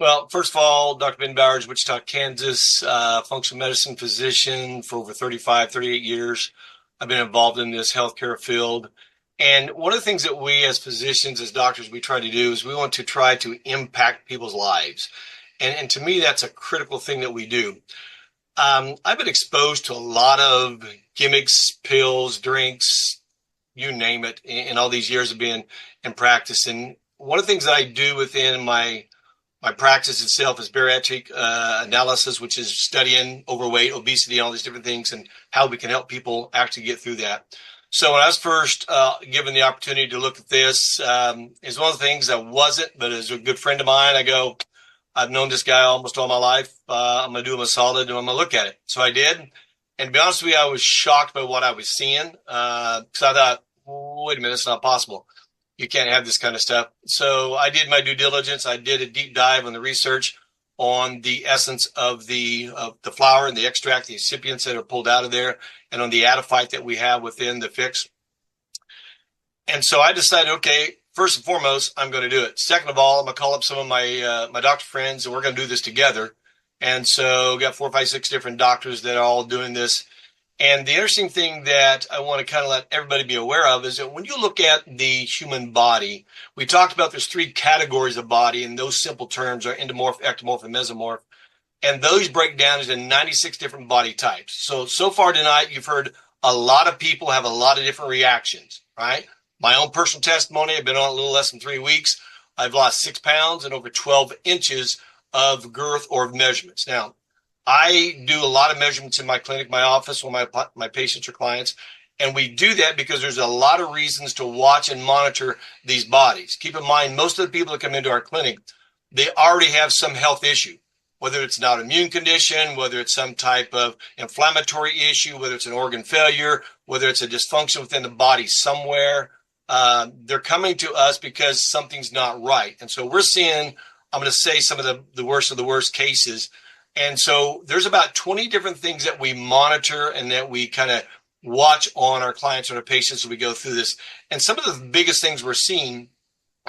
Well, first of all, Dr. Ben Bowers, Wichita, Kansas, functional medicine physician for over 35, 38 years. I've been involved in this healthcare field. And one of the things that we as physicians, as doctors, we try to do is we want to try to impact people's lives. And to me, that's a critical thing that we do. I've been exposed to a lot of gimmicks, pills, drinks, you name it, in all these years of being in practice. And one of the things that I do within my practice itself is bariatric analysis, which is studying overweight, obesity, and all these different things, and how we can help people actually get through that. So when I was first given the opportunity to look at this, it's one of the things I wasn't, but as a good friend of mine, I go, I've known this guy almost all my life. I'm going to do him a solid, and I'm going to look at it. So I did. And to be honest with you, I was shocked by what I was seeing because I thought, wait a minute, it's not possible. You can't have this kind of stuff. So I did my due diligence. I did a deep dive on the research on the essence of the flour and the extract, the excipients that are pulled out of there, and on the adiphyte that we have within the PHIX. And so I decided, okay, first and foremost, I'm going to do it. Second of all, I'm going to call up some of my doctor friends, and we're going to do this together. And so got 4, 5, 6 different doctors that are all doing this. And the interesting thing that I want to kind of let everybody be aware of is that when you look at the human body, we talked about there's 3 categories of body, and those simple terms are endomorph, ectomorph, and mesomorph. And those break down into 96 different body types. So far tonight, you've heard a lot of people have a lot of different reactions, right? My own personal testimony, I've been on a little less than 3 weeks. I've lost 6 pounds and over 12 inches of girth or of measurements. Now, I do a lot of measurements in my clinic, my office, when my patients or clients, and we do that because there's a lot of reasons to watch and monitor these bodies. Keep in mind, most of the people that come into our clinic, they already have some health issue, whether it's an autoimmune condition, whether it's some type of inflammatory issue, whether it's an organ failure, whether it's a dysfunction within the body somewhere. They're coming to us because something's not right. And so we're seeing, I'm going to say, some of the worst of the worst cases. And so there's about 20 different things that we monitor and that we kind of watch on our clients or our patients as we go through this. And some of the biggest things we're seeing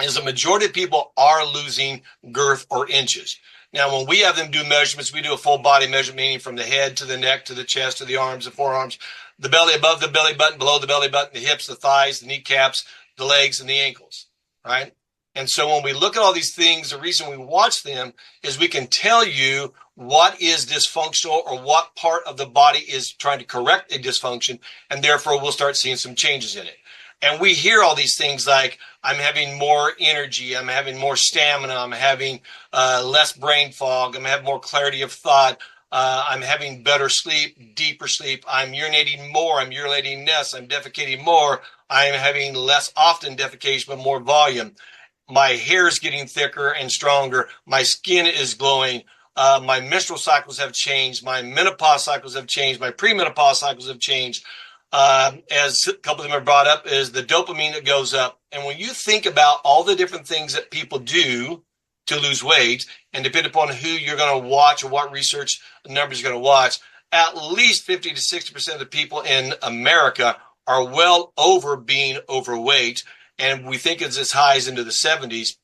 is the majority of people are losing girth or inches. Now, when we have them do measurements, we do a full body measurement, meaning from the head to the neck to the chest to the arms, the forearms, the belly, above the belly button, below the belly button, the hips, the thighs, the kneecaps, the legs, and the ankles, right? And so when we look at all these things, the reason we watch them is we can tell you what is dysfunctional or what part of the body is trying to correct a dysfunction, and therefore we'll start seeing some changes in it. And we hear all these things like, I'm having more energy, I'm having more stamina, I'm having less brain fog, I'm having more clarity of thought, I'm having better sleep, deeper sleep, I'm urinating more, I'm urinating less, I'm defecating more, I'm having less often defecation but more volume. My hair is getting thicker and stronger. My skin is glowing. My menstrual cycles have changed. My menopause cycles have changed. My premenopause cycles have changed. As a couple of them are brought up, is the dopamine that goes up. And when you think about all the different things that people do to lose weight, and depending upon who you're going to watch or what research numbers you're going to watch, at least 50 to 60% of the people in America are well over being overweight. And we think it's as high as into the 70s,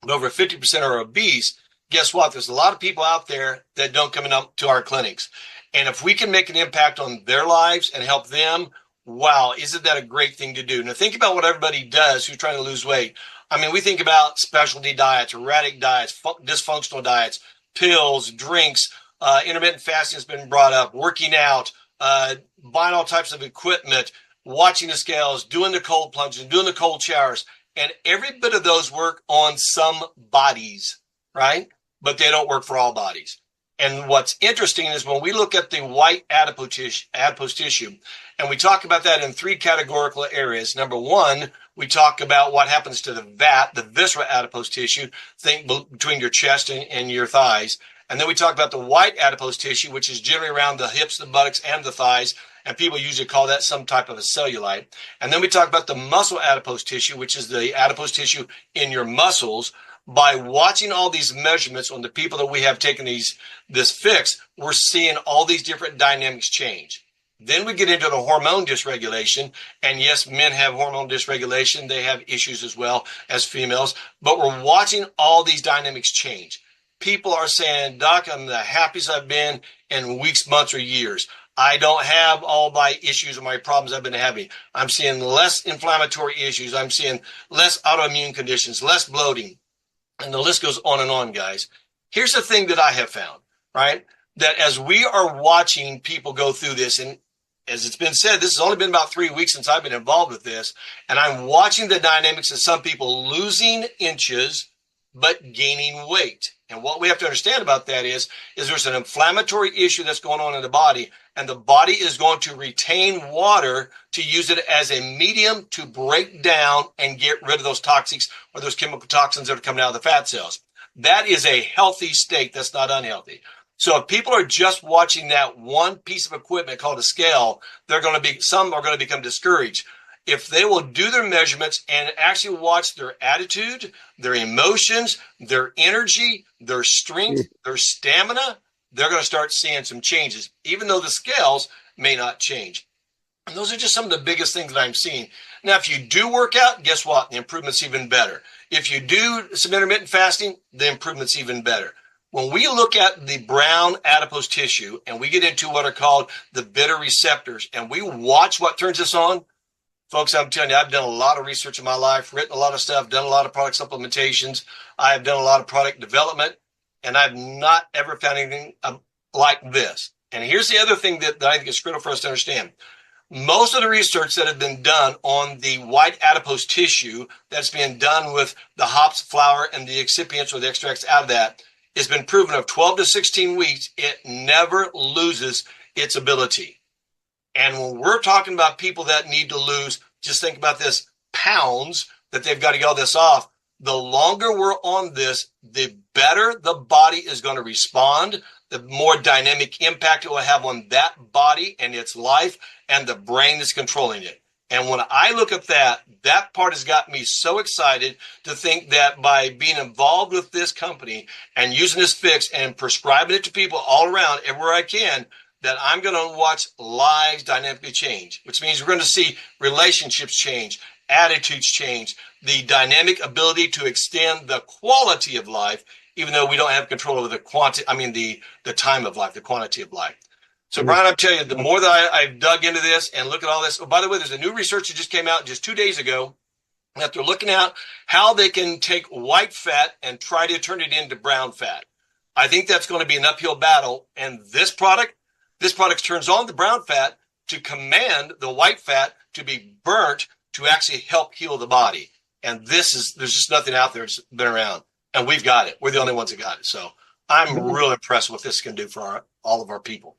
but over 50% are obese. Guess what? There's a lot of people out there that don't come up to our clinics. And if we can make an impact on their lives and help them, wow, isn't that a great thing to do? Now think about what everybody does who's trying to lose weight. I mean, we think about specialty diets, erratic diets, dysfunctional diets, pills, drinks, intermittent fasting has been brought up, working out, buying all types of equipment, watching the scales, doing the cold plunges, doing the cold showers, and every bit of those work on some bodies, right? But they don't work for all bodies. And what's interesting is when we look at the white adipose tissue, and we talk about that in 3 categorical areas. Number 1, we talk about what happens to the VAT, the visceral adipose tissue, think between your chest and your thighs. And then we talk about the white adipose tissue, which is generally around the hips, the buttocks, and the thighs. And people usually call that some type of a cellulite. And then we talk about the muscle adipose tissue, which is the adipose tissue in your muscles. By watching all these measurements on the people that we have taken this PHIX, we're seeing all these different dynamics change. Then we get into the hormone dysregulation. And yes, men have hormone dysregulation. They have issues as well as females. But we're watching all these dynamics change. people are saying, Doc, I'm the happiest I've been in weeks, months, or years. I don't have all my issues or my problems I've been having. I'm seeing less inflammatory issues. I'm seeing less autoimmune conditions, less bloating. And the list goes on and on, guys. Here's the thing that I have found, right? That as we are watching people go through this, and as it's been said, this has only been about 3 weeks since I've been involved with this, and I'm watching the dynamics of some people losing inches but gaining weight. And what we have to understand about that is there's an inflammatory issue that's going on in the body, and the body is going to retain water to use it as a medium to break down and get rid of those toxics or those chemical toxins that are coming out of the fat cells. That is a healthy state. That's not unhealthy. So if people are just watching that one piece of equipment called a scale, some are going to become discouraged. If they will do their measurements and actually watch their attitude, their emotions, their energy, their strength, their stamina, they're going to start seeing some changes, even though the scales may not change. And those are just some of the biggest things that I'm seeing. Now, if you do work out, guess what? The improvement's even better. If you do some intermittent fasting, the improvement's even better. When we look at the brown adipose tissue and we get into what are called the beta receptors and we watch what turns this on, folks, I'm telling you, I've done a lot of research in my life, written a lot of stuff, done a lot of product supplementations. I've done a lot of product development, and I've not ever found anything like this. And here's the other thing that I think is critical for us to understand. Most of the research that has been done on the white adipose tissue that's been done with the hops, flour, and the excipients or the extracts out of that has been proven of 12 to 16 weeks, it never loses its ability. And when we're talking about people that need to lose, just think about this, pounds that they've got to get all this off. The longer we're on this, the better the body is going to respond, the more dynamic impact it will have on that body and its life and the brain that's controlling it. And when I look at that, that part has got me so excited to think that by being involved with this company and using this PHIX and prescribing it to people all around everywhere I can, that I'm going to watch lives dynamically change, which means we're going to see relationships change, attitudes change, the dynamic ability to extend the quality of life, even though we don't have control over the the time of life, the quantity of life. So, Brian, I'm telling you, the more that I've dug into this and look at all this, oh, by the way, there's a new research that just came out just 2 days ago that they're looking at how they can take white fat and try to turn it into brown fat. I think that's going to be an uphill battle. And this product turns on the brown fat to command the white fat to be burnt to actually help heal the body. And there's just nothing out there that's been around. And we've got it. We're the only ones that got it. So I'm real impressed with what this can do for all of our people.